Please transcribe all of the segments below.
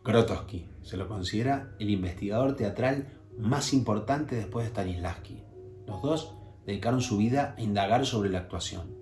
Grotowski se lo considera el investigador teatral más importante después de Stanislavski. Los dos dedicaron su vida a indagar sobre la actuación.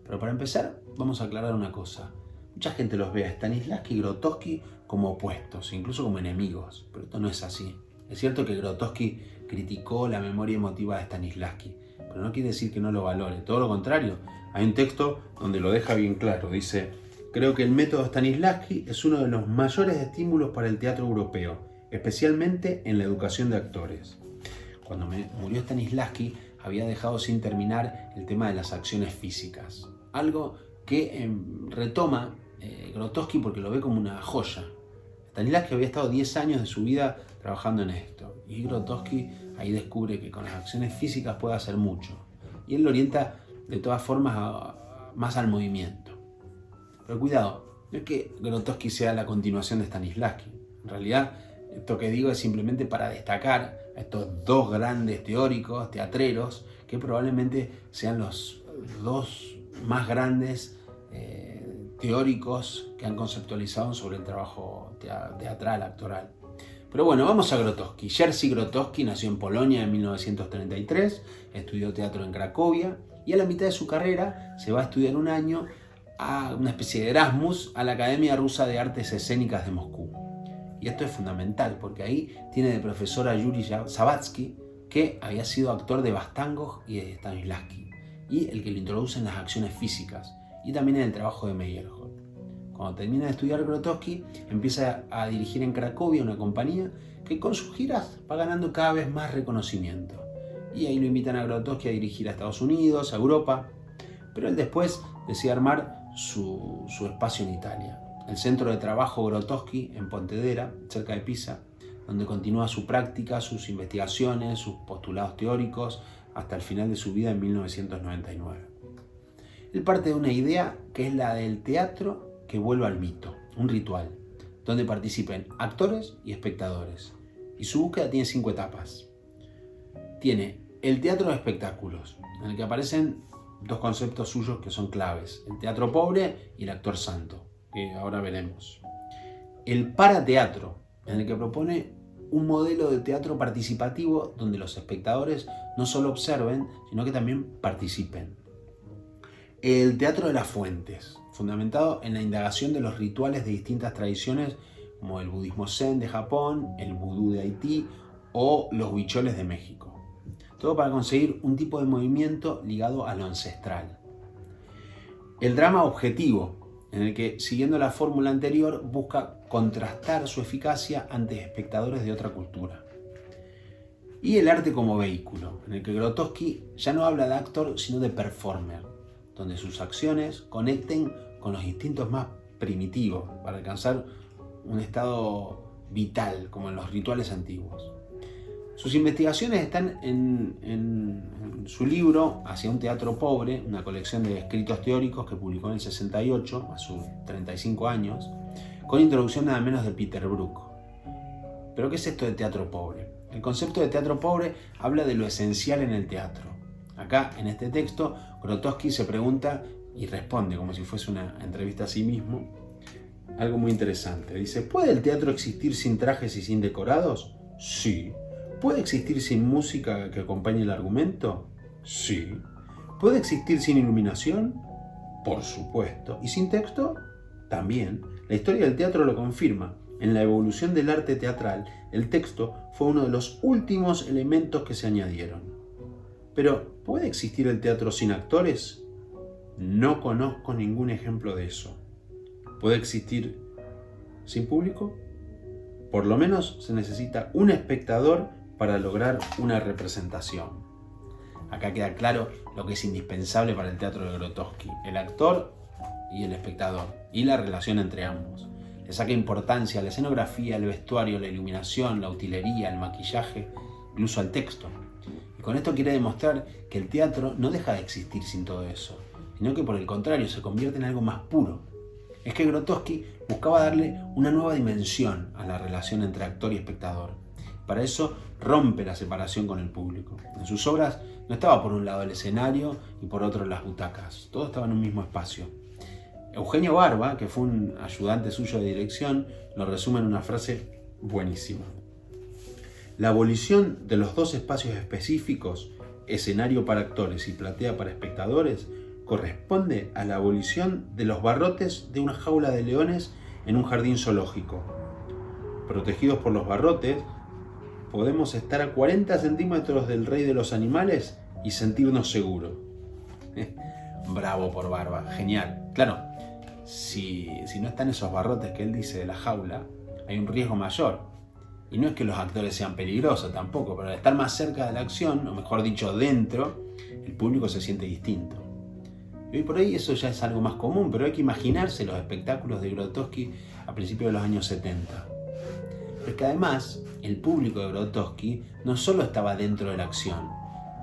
Pero para empezar, vamos a aclarar una cosa. Mucha gente los ve a Stanislavski y Grotowski como opuestos, incluso como enemigos, pero esto no es así. Es cierto que Grotowski criticó la memoria emotiva de Stanislavski, pero no quiere decir que no lo valore, todo lo contrario. Hay un texto donde lo deja bien claro, dice: creo que el método Stanislavski es uno de los mayores estímulos para el teatro europeo, especialmente en la educación de actores. Cuando murió Stanislavski, había dejado sin terminar el tema de las acciones físicas, algo que retoma Grotowski porque lo ve como una joya. Stanislavski había estado 10 años de su vida trabajando en esto, y Grotowski ahí descubre que con las acciones físicas puede hacer mucho, y él lo orienta de todas formas más al movimiento. Pero cuidado, no es que Grotowski sea la continuación de Stanislavski. En realidad, esto que digo es simplemente para destacar a estos dos grandes teóricos, teatreros, que probablemente sean los dos más grandes teóricos que han conceptualizado sobre el trabajo teatral, actoral. Pero bueno, vamos a Grotowski. Jerzy Grotowski nació en Polonia en 1933, estudió teatro en Cracovia y a la mitad de su carrera se va a estudiar un año a una especie de Erasmus a la Academia Rusa de Artes Escénicas de Moscú. Y esto es fundamental porque ahí tiene de profesor a Yuri Savatsky, que había sido actor de Vastangov y de Stanislavski, y el que lo introduce en las acciones físicas y también en el trabajo de Meyerhold. Cuando termina de estudiar Grotowski, empieza a dirigir en Cracovia una compañía que con sus giras va ganando cada vez más reconocimiento. Y ahí lo invitan a Grotowski a dirigir a Estados Unidos, a Europa, pero él después decide armar su espacio en Italia, el centro de trabajo Grotowski en Pontedera, cerca de Pisa, donde continúa su práctica, sus investigaciones, sus postulados teóricos, hasta el final de su vida en 1999. Él parte de una idea que es la del teatro que vuelve al mito, un ritual, donde participen actores y espectadores. Y su búsqueda tiene 5 etapas. Tiene el teatro de espectáculos, en el que aparecen dos conceptos suyos que son claves: el teatro pobre y el actor santo, que ahora veremos. El parateatro, en el que propone un modelo de teatro participativo donde los espectadores no solo observen, sino que también participen. El teatro de las fuentes, fundamentado en la indagación de los rituales de distintas tradiciones como el budismo zen de Japón, el vudú de Haití o los huicholes de México. Todo para conseguir un tipo de movimiento ligado a lo ancestral. El drama objetivo, en el que, siguiendo la fórmula anterior, busca contrastar su eficacia ante espectadores de otra cultura. Y el arte como vehículo, en el que Grotowski ya no habla de actor, sino de performer, donde sus acciones conecten con los instintos más primitivos para alcanzar un estado vital, como en los rituales antiguos. Sus investigaciones están en su libro Hacia un teatro pobre, una colección de escritos teóricos que publicó en el 68, a sus 35 años, con introducción nada menos de Peter Brook. ¿Pero qué es esto de teatro pobre? El concepto de teatro pobre habla de lo esencial en el teatro. Acá, en este texto, Grotowski se pregunta y responde como si fuese una entrevista a sí mismo, algo muy interesante. Dice: ¿puede el teatro existir sin trajes y sin decorados? Sí. ¿Puede existir sin música que acompañe el argumento? Sí. ¿Puede existir sin iluminación? Por supuesto. ¿Y sin texto? También. La historia del teatro lo confirma. En la evolución del arte teatral, el texto fue uno de los últimos elementos que se añadieron. Pero, ¿puede existir el teatro sin actores? No conozco ningún ejemplo de eso. ¿Puede existir sin público? Por lo menos se necesita un espectador para lograr una representación. Acá queda claro lo que es indispensable para el teatro de Grotowski: el actor y el espectador, y la relación entre ambos. Le saca importancia a la escenografía, el vestuario, la iluminación, la utilería, el maquillaje, incluso al texto. Y con esto quiere demostrar que el teatro no deja de existir sin todo eso, sino que por el contrario se convierte en algo más puro. Es que Grotowski buscaba darle una nueva dimensión a la relación entre actor y espectador, Para eso rompe la separación con el público. En sus obras no estaba por un lado el escenario y por otro las butacas. Todo estaba en un mismo espacio. Eugenio Barba, que fue un ayudante suyo de dirección, lo resume en una frase buenísima. La abolición de los dos espacios específicos, escenario para actores y platea para espectadores, corresponde a la abolición de los barrotes de una jaula de leones en un jardín zoológico. Protegidos por los barrotes, podemos estar a 40 centímetros del rey de los animales y sentirnos seguros. Bravo por Barba, genial. Claro, si no están esos barrotes que él dice de la jaula, hay un riesgo mayor. Y no es que los actores sean peligrosos tampoco, pero al estar más cerca de la acción, o mejor dicho, dentro, el público se siente distinto. Y hoy por hoy eso ya es algo más común, pero hay que imaginarse los espectáculos de Grotowski a principios de los años 70. Pero es que además, el público de Grotowski no solo estaba dentro de la acción,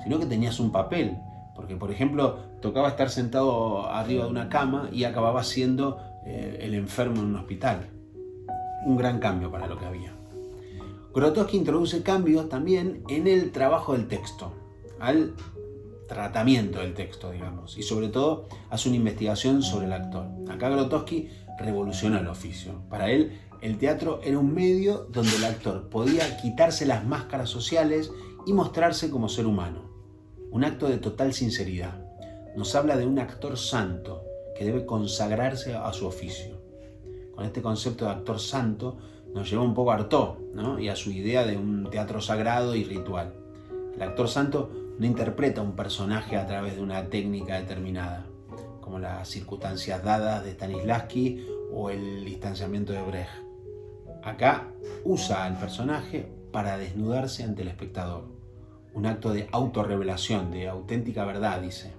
sino que tenías un papel. Porque, por ejemplo, tocaba estar sentado arriba de una cama y acababa siendo el enfermo en un hospital. Un gran cambio para lo que había. Grotowski introduce cambios también en el trabajo del texto, al tratamiento del texto, digamos, y sobre todo hace una investigación sobre el actor. Acá Grotowski revoluciona el oficio. Para él, el teatro era un medio donde el actor podía quitarse las máscaras sociales y mostrarse como ser humano. Un acto de total sinceridad. Nos habla de un actor santo que debe consagrarse a su oficio. Con este concepto de actor santo nos lleva un poco a Artaud, ¿no? Y a su idea de un teatro sagrado y ritual. El actor santo no interpreta un personaje a través de una técnica determinada, como las circunstancias dadas de Stanislavski o el distanciamiento de Brecht. Acá usa al personaje para desnudarse ante el espectador. Un acto de autorrevelación, de auténtica verdad, dice.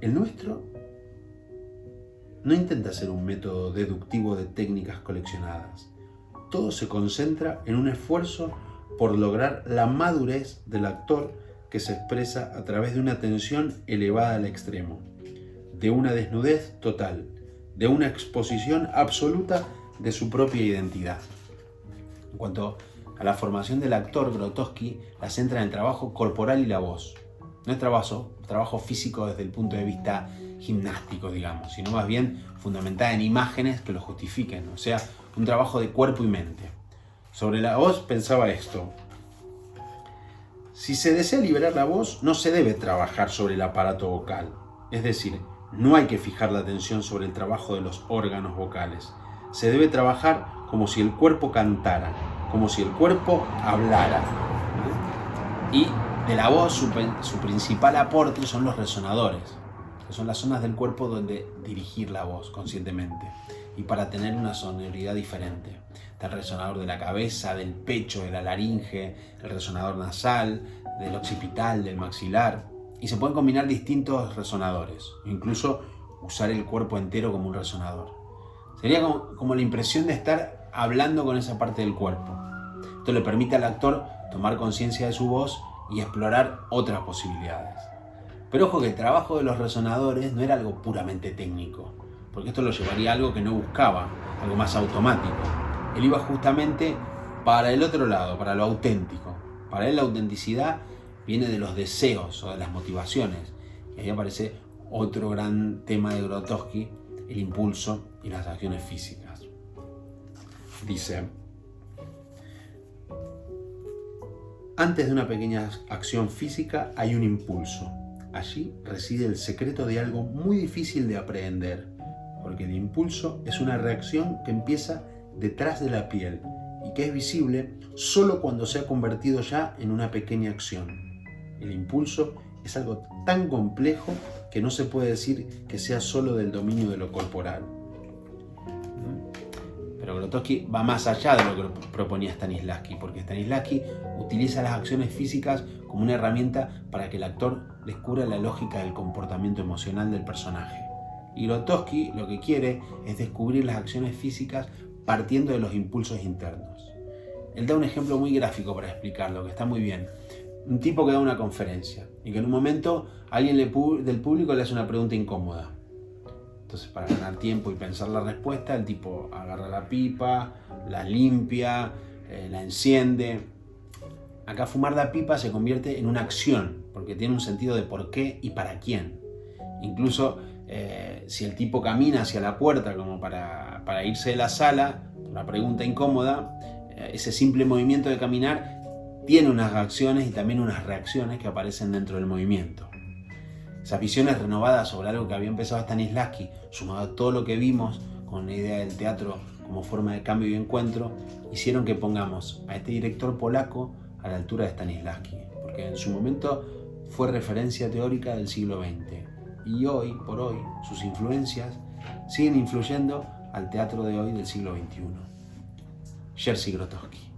El nuestro no intenta ser un método deductivo de técnicas coleccionadas. Todo se concentra en un esfuerzo por lograr la madurez del actor que se expresa a través de una tensión elevada al extremo, de una desnudez total, de una exposición absoluta de su propia identidad. En cuanto a la formación del actor, Grotowski la centra en el trabajo corporal y la voz. No es trabajo físico desde el punto de vista gimnástico, digamos, sino más bien fundamentada en imágenes que lo justifiquen, o sea, un trabajo de cuerpo y mente. Sobre la voz pensaba esto: si se desea liberar la voz, no se debe trabajar sobre el aparato vocal, es decir, no hay que fijar la atención sobre el trabajo de los órganos vocales. Se debe trabajar como si el cuerpo cantara, como si el cuerpo hablara. Y de la voz, su principal aporte son los resonadores, que son las zonas del cuerpo donde dirigir la voz conscientemente y para tener una sonoridad diferente. Está el resonador de la cabeza, del pecho, de la laringe, el resonador nasal, del occipital, del maxilar, y se pueden combinar distintos resonadores, incluso usar el cuerpo entero como un resonador. Sería como la impresión de estar hablando con esa parte del cuerpo. Esto le permite al actor tomar conciencia de su voz y explorar otras posibilidades. Pero ojo que el trabajo de los resonadores no era algo puramente técnico, porque esto lo llevaría a algo que no buscaba, algo más automático. Él iba justamente para el otro lado, para lo auténtico. Para él la autenticidad viene de los deseos o de las motivaciones. Y ahí aparece otro gran tema de Grotowski, el impulso y las acciones físicas. Dice: antes de una pequeña acción física hay un impulso. Allí reside el secreto de algo muy difícil de aprehender, porque el impulso es una reacción que empieza detrás de la piel y que es visible solo cuando se ha convertido ya en una pequeña acción. El impulso es algo tan complejo que no se puede decir que sea solo del dominio de lo corporal. Pero Grotowski va más allá de lo que proponía Stanislavski, porque Stanislavski utiliza las acciones físicas como una herramienta para que el actor descubra la lógica del comportamiento emocional del personaje. Y Grotowski lo que quiere es descubrir las acciones físicas partiendo de los impulsos internos. Él da un ejemplo muy gráfico para explicarlo, que está muy bien. Un tipo que da una conferencia y que en un momento alguien del público le hace una pregunta incómoda. Entonces, para ganar tiempo y pensar la respuesta, el tipo agarra la pipa, la limpia, la enciende. Acá fumar la pipa se convierte en una acción, porque tiene un sentido de por qué y para quién. Incluso si el tipo camina hacia la puerta como para irse de la sala, una pregunta incómoda, ese simple movimiento de caminar tiene unas acciones y también unas reacciones que aparecen dentro del movimiento. Esas visiones renovadas sobre algo que había empezado Stanislavski, sumado a todo lo que vimos con la idea del teatro como forma de cambio y encuentro, hicieron que pongamos a este director polaco a la altura de Stanislavski, porque en su momento fue referencia teórica del siglo XX y hoy por hoy sus influencias siguen influyendo al teatro de hoy del siglo XXI. Jerzy Grotowski.